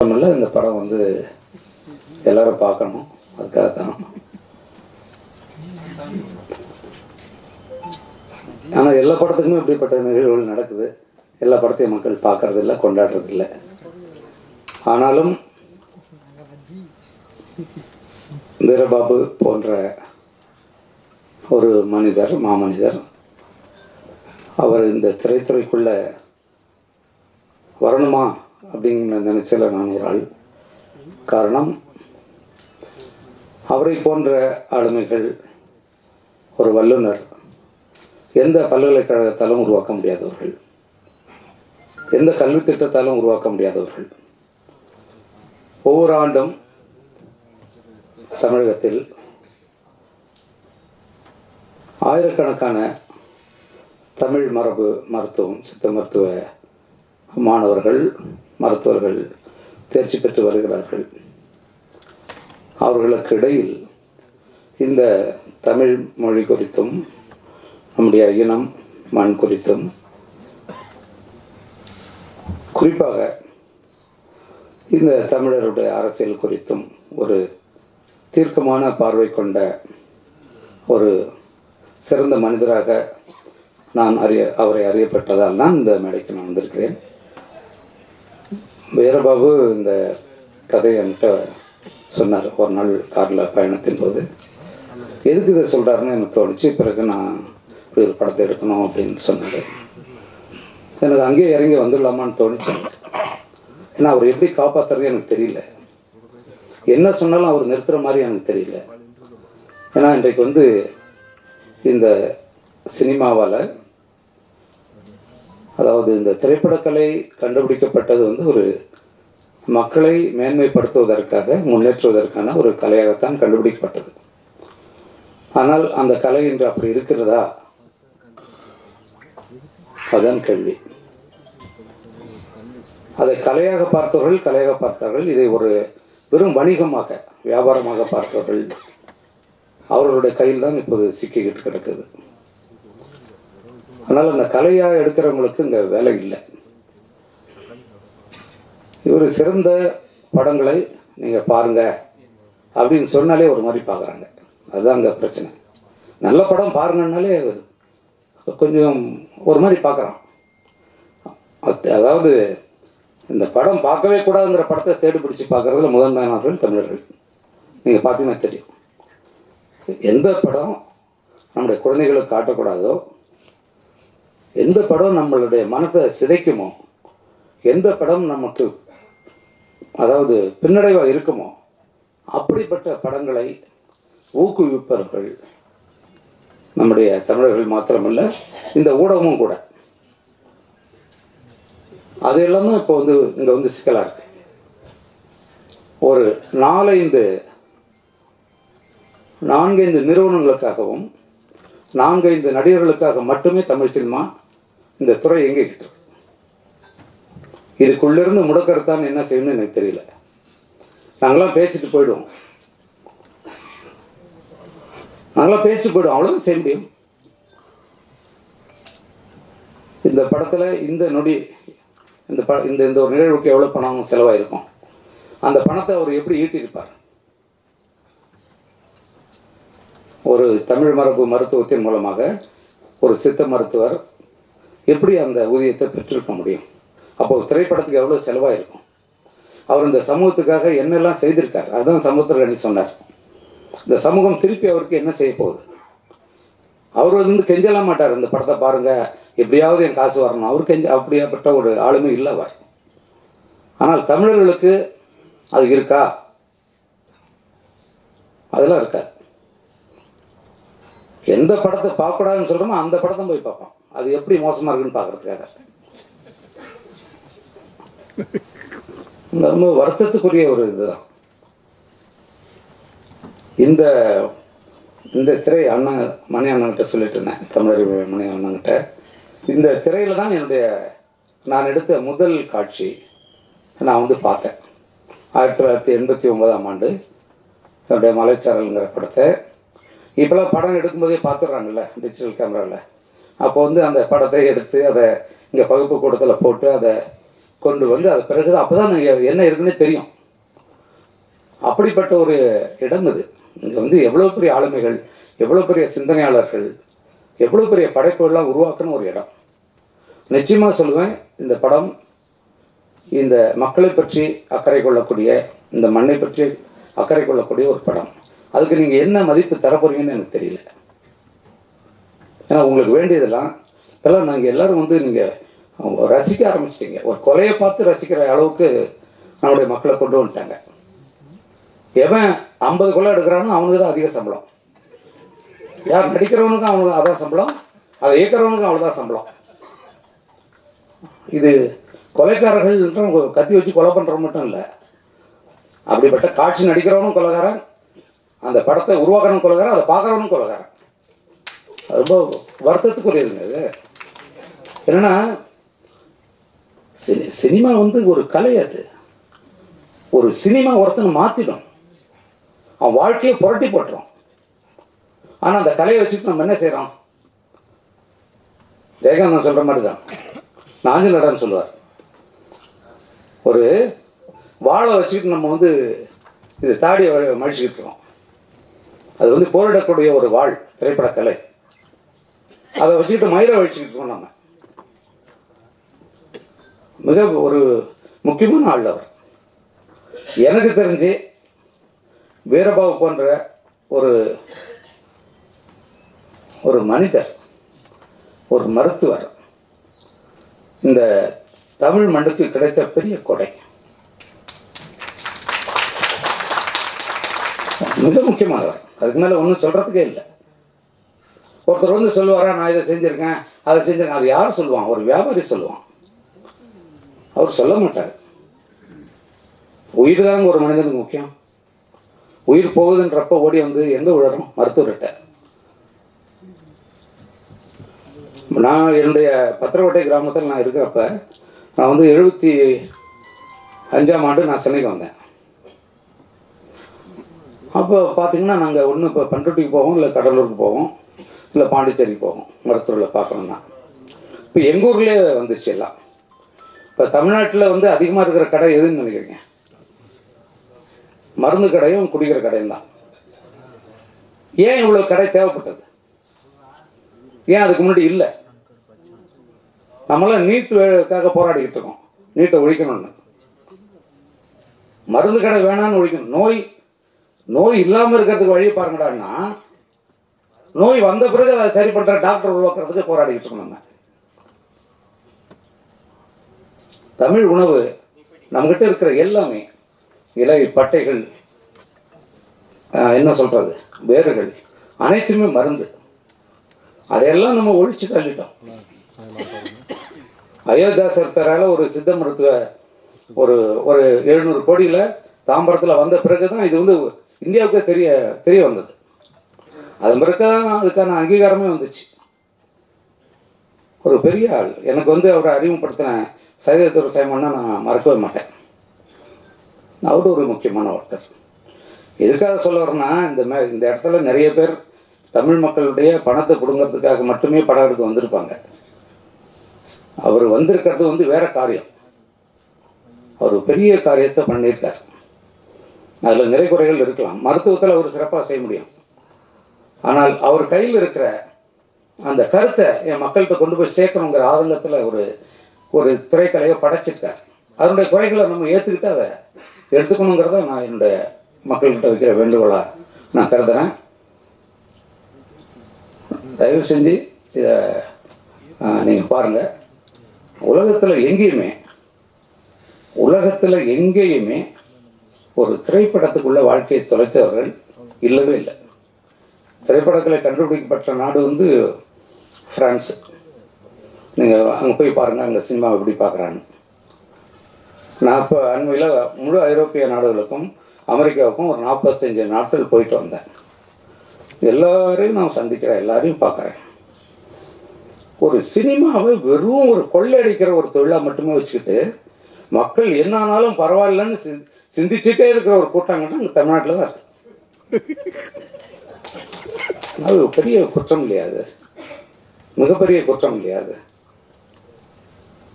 இந்த படம் வந்து எல்லாரும் பார்க்கணும். அதுக்காக தான். ஆனால் எல்லா படத்துக்குமே இப்படிப்பட்ட நிகழ்வுகள் நடக்குது. எல்லா படத்தையும் மக்கள் பார்க்கறது இல்லை, கொண்டாடுறது இல்லை. ஆனாலும் வீரபாபு போன்ற ஒரு மனிதர், மாமனிதர், அவர் இந்த திரைத்துறைக்குள்ள வரணுமா அப்படிங்கிற நினைச்சல நான் ஒரு ஆள். காரணம், அவரை போன்ற ஆளுமைகள், ஒரு வல்லுனர், எந்த பல்கலைக்கழகத்தாலும் உருவாக்க முடியாதவர்கள், எந்த கல்வி திட்டத்தாலும் உருவாக்க முடியாதவர்கள். ஒவ்வொரு ஆண்டும் தமிழகத்தில் ஆயிரக்கணக்கான தமிழ் மரபு மருத்துவம், சித்த மருத்துவ மாணவர்கள், மருத்துவர்கள் தேர்ச்சி பெற்று வருகிறார்கள். அவர்களுக்கு இடையில் இந்த தமிழ் மொழி குறித்தும், நம்முடைய இனம், மண் குறித்தும், குறிப்பாக இந்த தமிழருடைய அரசியல் குறித்தும் ஒரு தீர்க்கமான பார்வை கொண்ட ஒரு சிறந்த மனிதராக நான் அவரை அறியப்பட்டதால் தான் இந்த மேடைக்கு நான் வந்திருக்கிறேன். வீரபாபு இந்த கதையை என்கிட்ட சொன்னார் ஒரு நாள் காரில் பயணத்தின் போது. எதுக்கு இதை சொல்கிறாருன்னு எனக்கு தோணுச்சு. பிறகு நான் இப்படி ஒரு படத்தை எடுக்கணும் அப்படின்னு சொன்னார். எனக்கு அங்கேயே இறங்கி வந்துடலாமான்னு தோணுச்சு. ஏன்னா அவர் எப்படி காப்பாற்றுறது எனக்கு தெரியல. என்ன சொன்னாலும் அவர் நிறுத்துகிற மாதிரி எனக்கு தெரியல. ஏன்னா இன்றைக்கு வந்து இந்த சினிமாவால், அதாவது இந்த திரைப்படக்கலை கண்டுபிடிக்கப்பட்டது வந்து ஒரு மக்களை மேன்மைப்படுத்துவதற்காக, முன்னேற்றுவதற்கான ஒரு கலையாகத்தான் கண்டுபிடிக்கப்பட்டது. ஆனால் அந்த கலை இன்று அப்படி இருக்கிறதா? அதுதான் கேள்வி. அதை கலையாக பார்த்தவர்கள் கலையாக பார்த்தார்கள். இதை ஒரு வெறும் வணிகமாக, வியாபாரமாக பார்த்தவர்கள், அவர்களுடைய கையில் தான் இப்போது சிக்கிக்கிட்டு கிடக்குது. அதனால் அந்த கலையாக எடுக்கிறவங்களுக்கு இங்கே வேலை இல்லை. இவர் சிறந்த படங்களை நீங்கள் பாருங்க அப்படின்னு சொன்னாலே ஒரு மாதிரி பார்க்குறாங்க. அதுதான் அங்கே பிரச்சனை. நல்ல படம் பாருங்கன்னாலே கொஞ்சம் ஒரு மாதிரி பார்க்குறான். அதாவது இந்த படம் பார்க்கவே கூடாதுங்கிற படத்தை தேடி பிடிச்சி பார்க்குறதுல முதன்மையானவர்கள் தமிழர்கள். நீங்கள் பார்த்தீங்கன்னா தெரியும். எந்த படம் நம்முடைய குழந்தைகளுக்கு காட்டக்கூடாதோ, எந்த படம் நம்மளுடைய மனத்தை சிதைக்குமோ, எந்த படம் நமக்கு அதாவது பின்னடைவாக இருக்குமோ, அப்படிப்பட்ட படங்களை ஊக்குவிப்பவர்கள் நம்முடைய தமிழர்கள் மாத்திரமல்ல, இந்த ஊடகமும் கூட. அது எல்லாமே இப்போ வந்து இங்கே வந்து சிக்கலாக இருக்கு. ஒரு 4-5 நிறுவனங்களுக்காகவும் 4-5 நடிகர்களுக்காக மட்டுமே தமிழ் சினிமா இந்த துறை எங்கிட்டு இருக்கு. இதுக்குள்ளிருந்து முடக்கறத்தான் என்ன செய்யணும்னு எனக்கு தெரியல. நாங்களாம் பேசிட்டு போயிடுவோம், அவ்வளோதான் செய்ய முடியும். இந்த படத்தில் இந்த நொடி இந்த ஒரு நிகழ்வுக்கு எவ்வளோ பணம் செலவாயிருக்கும், அந்த பணத்தை அவர் எப்படி ஈட்டியிருப்பார்? ஒரு தமிழ் மரபு மருத்துவத்தின் மூலமாக ஒரு சித்த மருத்துவர் எப்படி அந்த ஊதியத்தை பெற்றிருக்க முடியும்? அப்போது திரைப்படத்துக்கு எவ்வளோ செலவாயிருக்கும்? அவர் இந்த சமூகத்துக்காக என்னெல்லாம் செய்திருக்கார்? அதுதான் சமுத்திரகனி சொன்னார். இந்த சமூகம் திருப்பி அவருக்கு என்ன செய்ய போகுது? அவர் வந்து கெஞ்சலாம் மாட்டார். இந்த படத்தை பாருங்க, எப்படியாவது என் காசு வரணும். அவர் அப்படியாப்பட்ட ஒரு ஆளுமை இல்லை அவர். ஆனால் தமிழர்களுக்கு அது இருக்கா? அதெல்லாம் இருக்காது. எந்த படத்தை பார்க்கக்கூடாதுன்னு சொல்கிறோமோ அந்த படத்தை போய் பார்ப்போம். அது எப்படி மோசமாக இருக்குன்னு பார்க்கறதுக்காக. ரொம்ப வருத்தத்துக்குரிய ஒரு இதுதான். இந்த இந்த திரை அண்ணன் மணி அண்ணன்கிட்ட சொல்லிட்டு இருந்தேன், தமிழர் மணி அண்ணன்கிட்ட. இந்த திரையில் தான் நான் எடுத்த முதல் காட்சி நான் வந்து பார்த்தேன். 1989ஆம் ஆண்டு என்னுடைய மலைச்சாரல்ங்கிற படத்தை. இப்போலாம் படம் எடுக்கும்போதே பார்த்துட்றாங்கல்ல டிஜிட்டல் கேமராவில். அப்போ வந்து அந்த படத்தை எடுத்து அதை இங்கே பகுப்பு கூடத்தில் போட்டு அதை கொண்டு வந்து அது பிறகு அப்போ தான் என்ன இருக்குன்னே தெரியும். அப்படிப்பட்ட ஒரு இடம் இது. இங்கே வந்து எவ்வளோ பெரிய ஆளுமைகள், எவ்வளோ பெரிய சிந்தனையாளர்கள், எவ்வளோ பெரிய படைப்புகள்லாம் உருவாக்குன ஒரு இடம். நிச்சயமாக சொல்லுவேன், இந்த படம் இந்த மக்களை பற்றி அக்கறை கொள்ளக்கூடிய, இந்த மண்ணை பற்றி அக்கறை கொள்ளக்கூடிய ஒரு படம். அதுக்கு நீங்கள் என்ன மதிப்பு தரப்போறீங்கன்னு எனக்கு தெரியல. ஏன்னா உங்களுக்கு வேண்டியதெல்லாம் இப்போல்லாம் நாங்கள் எல்லோரும் வந்து நீங்கள் ரசிக்க ஆரம்பிச்சிட்டிங்க. ஒரு கொலையை பார்த்து ரசிக்கிற அளவுக்கு நம்முடைய மக்களை கொண்டு வந்துட்டாங்க. எவன் 50 கொலை எடுக்கிறானோ அவனுக்கு தான் அதிக சம்பளம். யார் நடிக்கிறவனுக்கும் அவனுக்கு அதான் சம்பளம், அதை இயக்கிறவனுக்கும் அவ்வளோதான் சம்பளம். இது கொலைக்காரர்கள் கத்தி வச்சு கொலை பண்ணுறவங்க மட்டும் இல்லை, அப்படிப்பட்ட காட்சி நடிக்கிறவனும் கொலைகாரன், அந்த படத்தை உருவாக்கணும் கொலைகாரன், அதை பார்க்குறவனும் கொலைகாரன். ரொம்ப வருத்தத்துக்குரியதுங்க இது. என்னன்னா சினிமா வந்து ஒரு கலை. அது ஒரு சினிமா ஒருத்தனை மாற்றிடும், அவன் வாழ்க்கையை புரட்டி போட்டுரும். ஆனால் அந்த கலையை வச்சுட்டு நம்ம என்ன செய்கிறோம்? ஜெயகாந்தன் சொல்கிற மாதிரி தான் நாஞ்சல் நடன்னு சொல்லுவார். ஒரு வாழை வச்சுக்கிட்டு நம்ம வந்து இது தாடியை மழிச்சுக்கிட்டு இருக்கோம். அது வந்து போரிடக்கூடிய ஒரு வாழ் திரைப்பட கலை. அதை வச்சுக்கிட்டு மயிரை வழிச்சுக்கிட்டு இருக்கோம். நம்ம மிக ஒரு முக்கியமான ஆள் அவர். எனக்கு தெரிஞ்சு வீரபாபு போன்ற ஒரு ஒரு மனிதர், ஒரு மருத்துவர் இந்த தமிழ் மண்ணுக்கு கிடைத்த பெரிய கொடை. மிக முக்கியமானவர். அதுக்கு மேலே ஒன்றும் சொல்கிறதுக்கே இல்லை. ஒருத்தர் வந்து சொல்லுவாரா, நான் இதை செஞ்சுருக்கேன் அதை செஞ்சுருக்கேன், அது யார் சொல்லுவான்? ஒரு வியாபாரி சொல்லுவான். அவர் சொல்ல மாட்டார். உயிர் தாங்க ஒரு மனிதனுக்கு முக்கியம். உயிர் போகுதுன்றப்ப ஓடி வந்து எங்கே விழறோம்? மருத்துவர்கிட்ட. நான் என்னுடைய பத்திரக்கோட்டை கிராமத்தில் நான் இருக்கிறப்ப, நான் வந்து 75ஆம் ஆண்டு நான் சென்னைக்கு வந்தேன். அப்போ பார்த்தீங்கன்னா நாங்கள் ஒன்று இப்போ பண்ருட்டிக்கு போவோம், இல்லை கடலூருக்கு போவோம், இல்லை பாண்டிச்சேரிக்கு போவோம் மருத்துவர்களை பார்க்கணுன்னா. இப்போ எங்கள் ஊர்லேயே வந்துச்சு எல்லாம். இப்போ தமிழ்நாட்டில் வந்து அதிகமாக இருக்கிற கடை எதுன்னு நினைக்கிறீங்க? மருந்து கடையும் குடிக்கிற கடையும் தான். ஏன் இவ்வளோ கடை தேவைப்பட்டது? ஏன் அதுக்கு முன்னாடி இல்லை? நம்மளாம் நீட்டுக்காக போராடிக்கிட்டு இருக்கோம், நீட்டை ஒழிக்கணும்னு. மருந்து கடை வேணான்னு ஒழிக்கணும். நோய் இல்லாமல் இருக்கிறதுக்கு வழியை பாருங்கடான்னா, நோய் வந்த பிறகு அதை சரி பண்ணுற டாக்டர் உருவாக்குறதுக்கு போராடிக்கிட்டு இருக்கோம். நம்ம தமிழ் உணவு நம்மகிட்ட இருக்கிற எல்லாமே, இலை பட்டைகள், என்ன சொல்றது, வேர்கள், அனைத்துமே மருந்து. அதையெல்லாம் நம்ம ஒழிச்சு தள்ளிட்டோம். அயோத்தியாசர் பேரால ஒரு சித்த மருத்துவ ஒரு 700 கோடியில் தாம்பரத்தில் வந்த பிறகுதான் இது வந்து இந்தியாவுக்கே தெரிய வந்தது. அதன் பிறகுதான் அதுக்கான அங்கீகாரமே வந்துச்சு. ஒரு பெரிய ஆள். எனக்கு வந்து அவரை அறிமுகப்படுத்தின சைதத்துறை சைமன்னா நான் மறக்கவே மாட்டேன். அவரு ஒரு முக்கியமான ஒருத்தர். எதுக்காக சொல்ல வரேன்னா, இந்த இடத்துல நிறைய பேர் தமிழ் மக்களுடைய பணத்தை கொடுங்கிறதுக்காக மட்டுமே படம் எடுக்க வந்திருப்பாங்க. அவர் வந்திருக்கிறது வந்து வேற காரியம். அவர் பெரிய காரியத்தை பண்ணியிருக்கார். அதில் நிறைய குறைகள் இருக்கலாம். மருத்துவத்தில் அவர் சிறப்பாக செய்ய முடியும். ஆனால் அவர் கையில் இருக்கிற அந்த கருத்தை என் மக்கள்கிட்ட கொண்டு போய் சேர்க்கணுங்கிற ஆதங்கத்தில் ஒரு திரைக்கலையை படைச்சிருக்கார். அதனுடைய குறைகளை நம்ம ஏற்றுக்கிட்டு அதை எடுத்துக்கணுங்கிறத நான் என்னுடைய மக்கள்கிட்ட வைக்கிற வேண்டுகோளாக நான் கருதுகிறேன். தயவு செஞ்சு இதை நீங்கள் பாருங்கள். உலகத்தில் எங்கேயுமே ஒரு திரைப்படத்துக்குள்ள வாழ்க்கையை தொலைத்தவர்கள் இல்லவே இல்லை. திரைப்படங்களை கண்டுபிடிக்கப்பட்ட நாடு வந்து பிரான்ஸ். நீங்கள் அங்கே போய் பாருங்கள், அங்கே சினிமா எப்படி பார்க்குறான்னு. நான் இப்போ அண்மையில் முழு ஐரோப்பிய நாடுகளுக்கும் அமெரிக்காவுக்கும் ஒரு 45 நாட்கள் போயிட்டு வந்தேன். எல்லாரையும் நான் சந்திக்கிறேன், எல்லாரையும் பார்க்குறேன். ஒரு சினிமாவை வெறும் ஒரு கொள்ளையடிக்கிற ஒரு தொழிலாக மட்டுமே வச்சுக்கிட்டு மக்கள் என்ன ஆனாலும் பரவாயில்லன்னு சிந்திச்சுட்டே இருக்கிற ஒரு கூட்டங்கள்னா இங்கே தமிழ்நாட்டில் தான் இருக்கு. அது பெரிய குற்றம் இல்லையா? அது மிகப்பெரிய குற்றம் இல்லையா? அது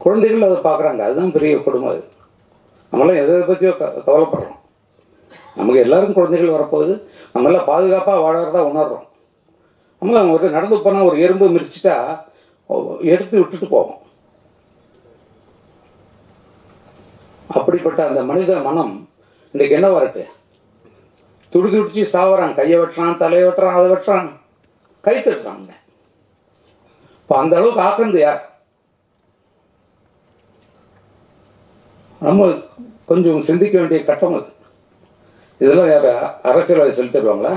குழந்தைகள் அதை பார்க்குறாங்க. அதுதான் பெரிய கொடுமை. அது நம்மளாம் எதை பற்றியோ கவலைப்படுறோம். நமக்கு எல்லாருக்கும் குழந்தைகள் வரப்போகுது. நம்மளாம் பாதுகாப்பாக வாழறதா உணர்றோம். நம்மளாம் ஒரு நடந்து போனால் ஒரு எறும்பு மிரிச்சிட்டா எடுத்து விட்டுட்டு போவோம். அப்படிப்பட்ட அந்த மனித மனம் இன்றைக்கு என்னவா இருக்கு? துடிச்சு சாவறான். கையை வெட்டுறான், தலையை வெட்டுறான், அதை வெட்டுறான், கை தட்டுறாங்க. இப்போ அந்த அளவுக்கு ஆக்குறது யார்? நம்ம கொஞ்சம் சிந்திக்க வேண்டிய கட்டம் அது. இதெல்லாம் யார் அரசியல்வாதி சொல்லி தருவாங்களா?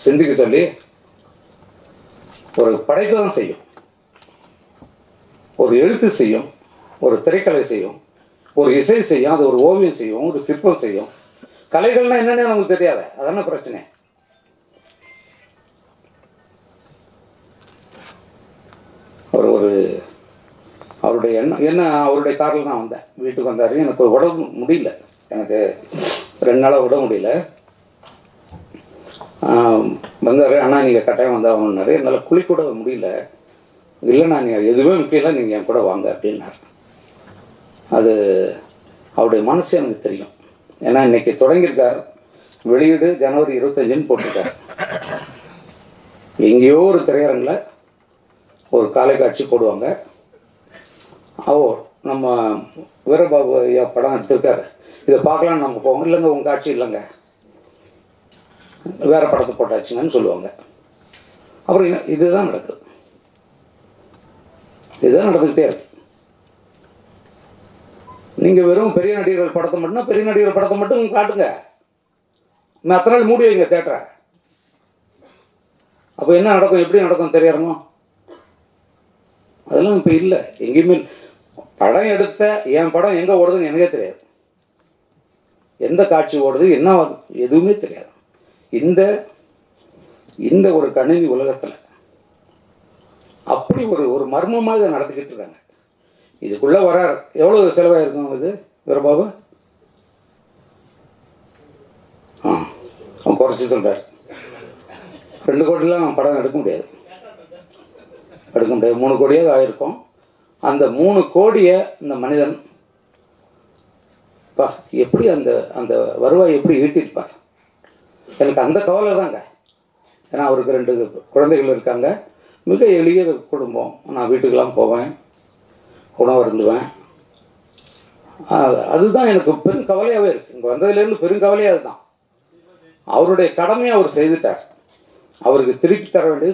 சிந்திக்க சொல்லி ஒரு படைப்பு தான் செய்யும், ஒரு எழுத்து செய்யும், ஒரு திரைக்கலை செய்யும், ஒரு இசை செய்யும், அது ஒரு ஓவியம் செய்யும், ஒரு சிற்பம் செய்யும். கலைகள்னா என்னன்னு நமக்கு தெரியாத, அதான பிரச்சனை. ஒரு அவருடைய என்ன அவருடைய காரில் நான் வந்தேன். வீட்டுக்கு வந்தார். எனக்கு உடம்பு முடியல, எனக்கு 2 நாளாக உடம்பு முடியல. வந்தார். அண்ணா நீங்கள் கட்டாயம் வந்தாங்கன்னாரு. என்னால் குளிக்கூட முடியல. இல்லைண்ணா நீங்கள் எதுவுமே முக்கியம், நீங்கள் என் கூட வாங்க அப்படின்னார். அது அவருடைய மனசு எனக்கு தெரியும். ஏன்னா இன்னைக்கு தொடங்கியிருக்கார். வெளியீடு ஜனவரி 25ன்னு போட்டிருக்கார். எங்கேயோ ஒரு திரையரங்கில் ஒரு காலை காட்சி போடுவாங்க. நம்ம வீரபாபு ஐயா படம் எடுத்திருக்காரு, இதை பார்க்கலான்னு நம்ம போவோம். இல்லைங்க உங்கள் காட்சி இல்லைங்க, வேறு படத்தை போட்டாச்சுங்கன்னு சொல்லுவாங்க. அப்புறம் இதுதான் நடக்குது. இதுதான் நடந்துக்கிட்டே இருக்கு. நீங்கள் வெறும் பெரிய நடிகர்கள் படத்தை மட்டும்னா பெரிய நடிகர்கள் படத்தை மட்டும் காட்டுங்க. அத்தனை நாள் மூடி வைங்க தேட்டரை. அப்போ என்ன நடக்கும், எப்படி நடக்கும் தெரியாமோ? அதெல்லாம் இப்போ இல்லை. எங்கேயுமே படம் எடுத்த என் படம் எங்கே ஓடுதுன்னு எனக்கே தெரியாது. எந்த காட்சி ஓடுது என்ன எதுவுமே தெரியாது. இந்த ஒரு கணினி உலகத்தில் அப்படி ஒரு மர்மமாக இதை நடத்திக்கிட்டு இருக்காங்க. இதுக்குள்ளே வர எவ்வளோ செலவாயிருக்கும் இது வீரபாபு? அவன் குறைச்சி சொல்கிறார். 2 கோடிலாம் படம் எடுக்க முடியாது. 3 கோடியாக ஆயிருக்கும். அந்த 3 கோடியை இந்த மனிதன் எப்படி அந்த வருவாய் எப்படி ஈட்டியிருப்பார்? எனக்கு அந்த கவலை தாங்க. ஏன்னா அவருக்கு 2 குழந்தைகள் இருக்காங்க. மிக எளிய குடும்பம். நான் வீட்டுக்கெல்லாம் போவேன், உணவு இருந்துவேன். அதுதான் எனக்கு பெரும் கவலையாகவே இருக்குது. இங்கே வந்ததுலேருந்து பெரும் கவலையாக அதுதான். அவருடைய கடமையை அவர் செய்துட்டார். அவருக்கு திருப்பி தர வேண்டியது